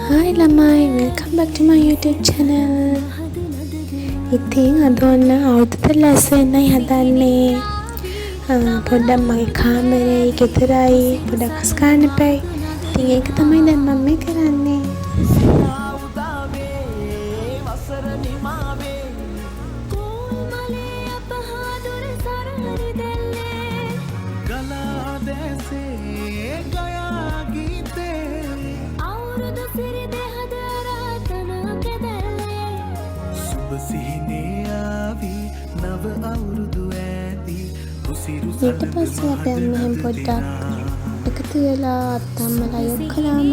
Hi lamai, welcome back to my YouTube channel. ඉතින් අද ඔන්න අවුරුද්දට ලැස් වෙන්නයි හදන්නේ. පොඩ්ඩක් මගේ කාමරේ ගෙදරයි පොඩ්ඩක් අස් ගන්න එපයි. ඉතින් ඒක තමයි දැන් මම මේ කරන්නේ. ඊට පස්සේ අපි මෙහෙම පොඩ්ඩක් එකතු වෙලා අත්තම්මලා යොක් කළාම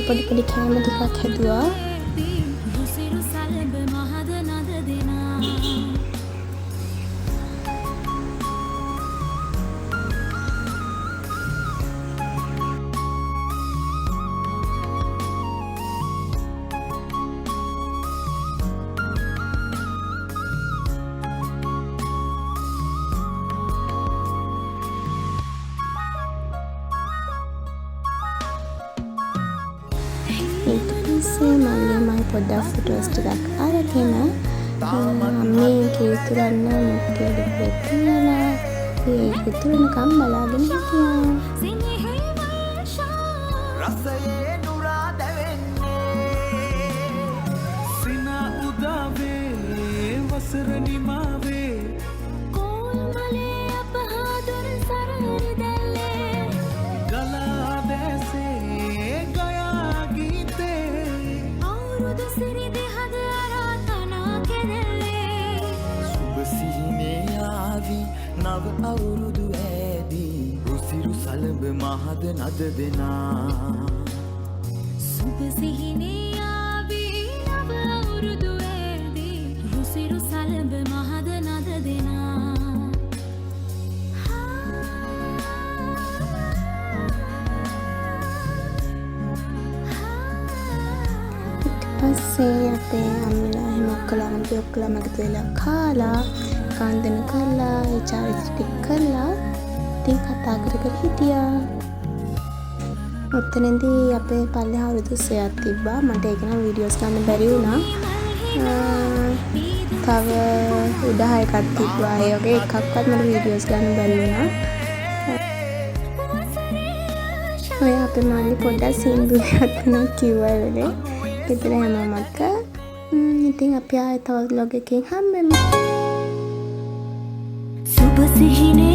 පොඩි පොඩි කෑම ටිකක් හැදුවා. ඊට පස්සේ මම පොඩ්ඩක් ෆොටෝස් ටිකක් අරගෙන මේ කීතුරන්න මුක්කේ දෙකේ තියලා ඒ කීතුරනකම් බලාගෙන හිටියා. රසයේ නුරා දැවෙන්නේ සින උදාවේ වසර නිමාවේ කොල්මලේ අපහාදුර සරරි දැල්ලේ ගලා දැසේ නව අවුරුදු ඇදී රුසිරු සලඹ මහද නද දෙනා සුබ සිහිනේ ආවි නව අවුරුදු ඇදී රුසිරු සලඹ මහද නද දෙනා. පස්සේ අපේ අම්මලා එහෙම ඔක්කොලම ඔක්කොලම එකතු වෙලා කාලා කාන්දන කරලා ඒ චාරිත්‍ර ටික කරලා ඉතින් කතා කර කර හිටියා. ඔතනදී අපේ පල්ලෙහා වෘදු සයක් තිබ්බා. මට ඒක නම් වීඩියෝස් ගන්න බැරි වුණා. තව උඩහ එකක් තිබ්බා. ඒ වගේ එකක්වත් මට වීඩියෝස් ගන්න බැරි වුණා. ඔය අපේ මල්ලි පොඩ්ඩක් සින්දුවක් ගන්නවා කිව්වා වෙලේ. ගෙදර හැමෝමත් ඉතින් අපි ආයෙ තවත් vlog එකකින් හම්බෙමු. සුබ සිහිනේ